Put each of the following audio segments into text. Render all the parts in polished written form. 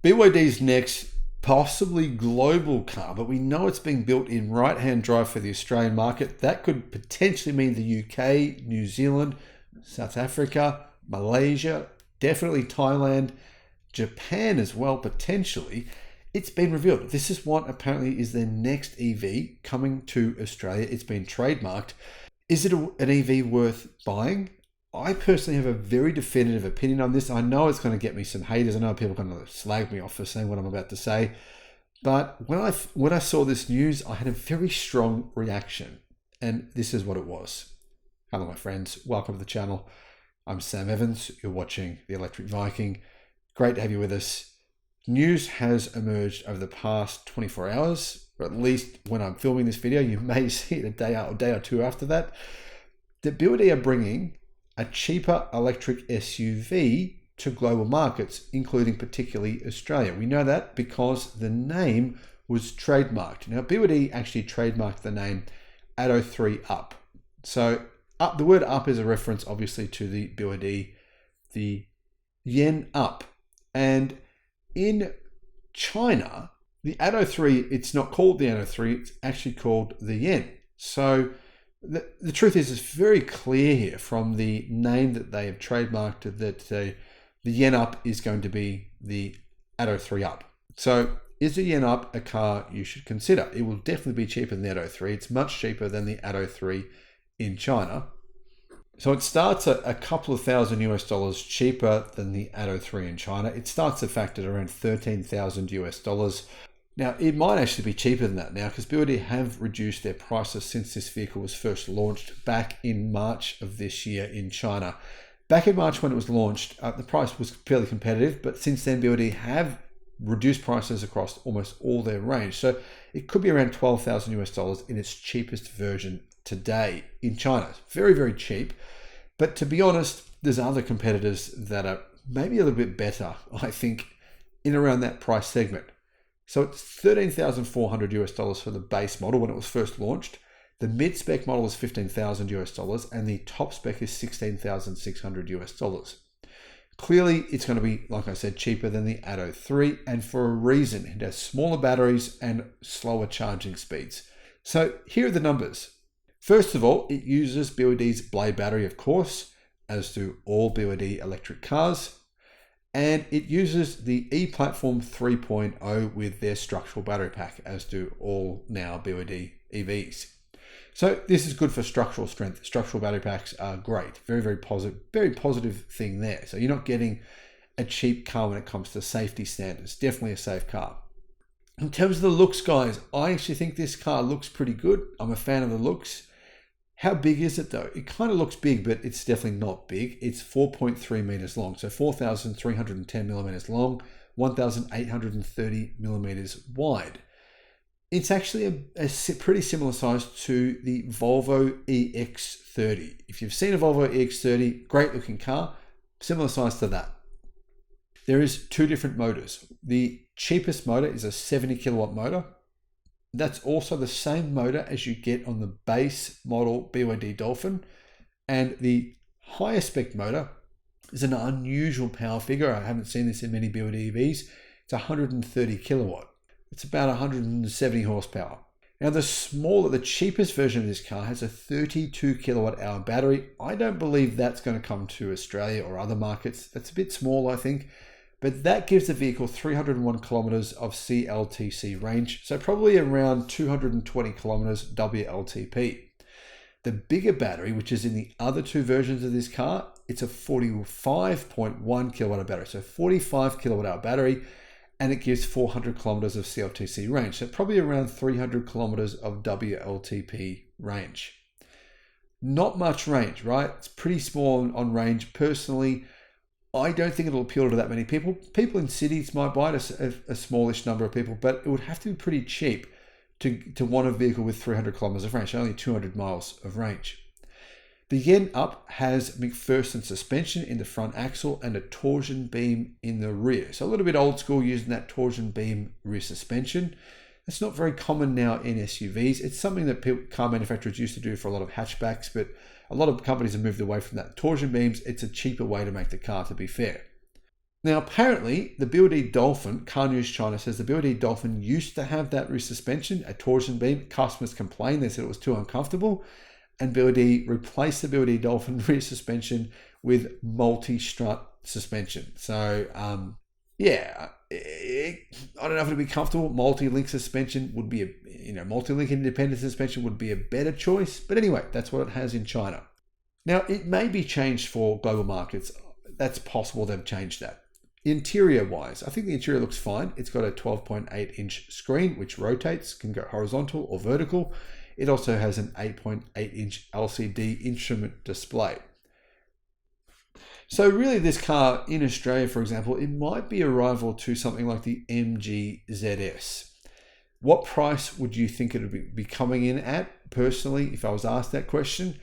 BYD's next possibly global car, but we know it's being built in right-hand drive for the Australian market. That could potentially mean the UK, New Zealand, South Africa, Malaysia, definitely Thailand, Japan as well, potentially. It's been revealed. This is what apparently is their next EV coming to Australia. It's been trademarked. Is it an EV worth buying? I personally have a very definitive opinion on this. I know it's going to get me some haters. I know people are going to slag me off for saying what I'm about to say. But when I saw this news, I had a very strong reaction. And this is what it was. Hello, my friends. Welcome to the channel. I'm Sam Evans. You're watching the Electric Viking. Great to have you with us. News has emerged over the past 24 hours, or at least when I'm filming this video. You may see it a day or two after that. That BYD are bringing a cheaper electric SUV to global markets, including particularly Australia. We know that because the name was trademarked. Now, BYD actually trademarked the name Atto 3 Up. So the word up is a reference, obviously, to the BYD, the yen up. And in China, the Atto 3, it's not called the Atto 3, it's actually called the yen. So the truth is, it's very clear here from the name that they have trademarked that the yen up is going to be the Atto 3 Up. So is the yen up a car you should consider? It will definitely be cheaper than the Atto 3. It's much cheaper than the Atto 3 in China. So it starts at a couple of thousand US dollars cheaper than the Atto 3 in China. It starts in fact at around 13,000 US dollars. Now, it might actually be cheaper than that now because BYD have reduced their prices since this vehicle was first launched back in March of this year in China. Back in March when it was launched, the price was fairly competitive, but since then BYD have reduced prices across almost all their range. So it could be around 12,000 US dollars in its cheapest version today in China. It's very, very cheap. But to be honest, there's other competitors that are maybe a little bit better, I think, in around that price segment. So it's 13,400 US dollars for the base model when it was first launched. The mid-spec model is 15,000 US dollars and the top spec is 16,600 US dollars. Clearly, it's going to be, like I said, cheaper than the Atto 3, and for a reason. It has smaller batteries and slower charging speeds. So here are the numbers. First of all, it uses BYD's Blade battery, of course, as do all BYD electric cars. And it uses the E-Platform 3.0 with their structural battery pack, as do all now BYD EVs. So this is good for structural strength. Structural battery packs are great. Very, very positive thing there. So you're not getting a cheap car when it comes to safety standards. Definitely a safe car. In terms of the looks, guys, I actually think this car looks pretty good. I'm a fan of the looks. How big is it though? It kind of looks big, but it's definitely not big. It's 4.3 meters long, so 4,310 millimeters long, 1,830 millimeters wide. It's actually a pretty similar size to the Volvo EX30. If you've seen a Volvo EX30, great looking car, similar size to that. There is two different motors. The cheapest motor is a 70 kilowatt motor. That's also the same motor as you get on the base model BYD Dolphin. And the higher spec motor is an unusual power figure. I haven't seen this in many BYD EVs. It's 130 kilowatt. It's about 170 horsepower. Now the cheapest version of this car has a 32 kilowatt hour battery. I don't believe that's going to come to Australia or other markets. That's a bit small, I think. But that gives the vehicle 301 kilometers of CLTC range, so probably around 220 kilometers WLTP. The bigger battery, which is in the other two versions of this car, it's a 45.1 kilowatt hour battery, so 45 kilowatt hour battery, and it gives 400 kilometers of CLTC range, so probably around 300 kilometers of WLTP range. Not much range, right? It's pretty small on range. Personally, I don't think it'll appeal to that many people. People in cities might buy it, a smallish number of people, but it would have to be pretty cheap to want a vehicle with 300 kilometers of range, only 200 miles of range. The yen up has McPherson suspension in the front axle and a torsion beam in the rear. So a little bit old school using that torsion beam rear suspension. That's not very common now in SUVs. It's something that car manufacturers used to do for a lot of hatchbacks, but a lot of companies have moved away from that. Torsion beams, it's a cheaper way to make the car, to be fair. Now, apparently, the BYD Dolphin, Car News China says the BYD Dolphin used to have that rear suspension, a torsion beam. Customers complained, they said it was too uncomfortable, and BYD replaced the BYD Dolphin rear suspension with multi-strut suspension. So, yeah, I don't know if it'd be comfortable. Multi-link suspension would be multi-link independent suspension would be a better choice. But anyway, that's what it has in China. Now, it may be changed for global markets. That's possible they've changed that. Interior-wise, I think the interior looks fine. It's got a 12.8-inch screen, which rotates, can go horizontal or vertical. It also has an 8.8-inch LCD instrument display. So really, this car in Australia, for example, it might be a rival to something like the MG ZS. What price would you think it would be coming in at? Personally, if I was asked that question,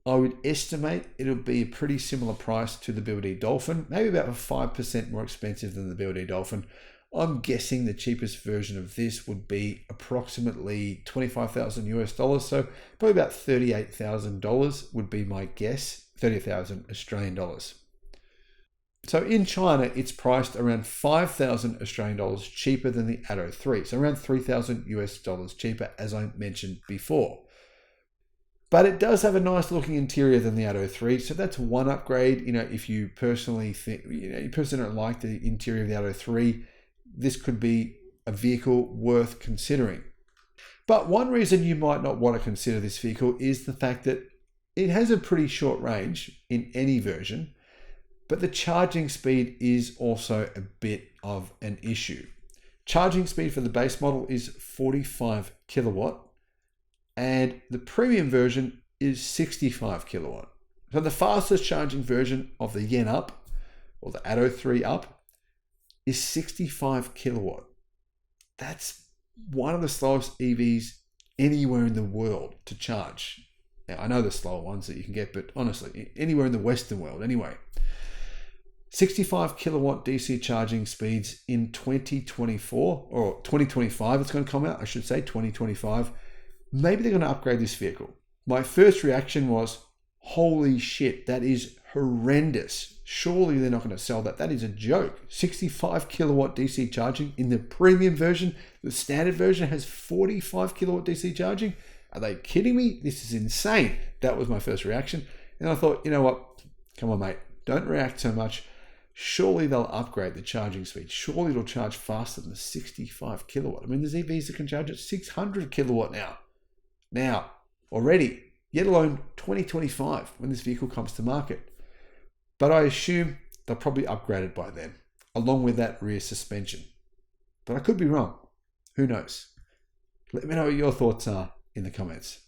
I would estimate it'll be a pretty similar price to the BYD Dolphin, maybe about 5% more expensive than the BYD Dolphin. I'm guessing the cheapest version of this would be approximately $25,000 US, so probably about $38,000 would be my guess, 30,000 Australian dollars. So in China, it's priced around 5,000 Australian dollars cheaper than the Atto 3, so around 3,000 US dollars cheaper, as I mentioned before. But it does have a nice looking interior than the Atto 3, so that's one upgrade. If you personally think, you personally don't like the interior of the Atto 3, this could be a vehicle worth considering. But one reason you might not want to consider this vehicle is the fact that it has a pretty short range in any version, but the charging speed is also a bit of an issue. Charging speed for the base model is 45 kilowatt. And the premium version is 65 kilowatt. So the fastest charging version of the Yen Up, or the Atto 3 Up, is 65 kilowatt. That's one of the slowest EVs anywhere in the world to charge. Now, I know the slower ones that you can get, but honestly, anywhere in the Western world anyway. 65 kilowatt DC charging speeds in 2024, or 2025 it's going to come out, I should say, 2025. Maybe they're going to upgrade this vehicle. My first reaction was, holy shit, that is horrendous. Surely they're not going to sell that. That is a joke. 65 kilowatt DC charging in the premium version. The standard version has 45 kilowatt DC charging. Are they kidding me? This is insane. That was my first reaction. And I thought, you know what? Come on, mate. Don't react so much. Surely they'll upgrade the charging speed. Surely it'll charge faster than the 65 kilowatt. I mean, there's EVs that can charge at 600 kilowatt now, already, yet alone 2025 when this vehicle comes to market. But I assume they'll probably upgrade it by then, along with that rear suspension. But I could be wrong. Who knows? Let me know what your thoughts are in the comments.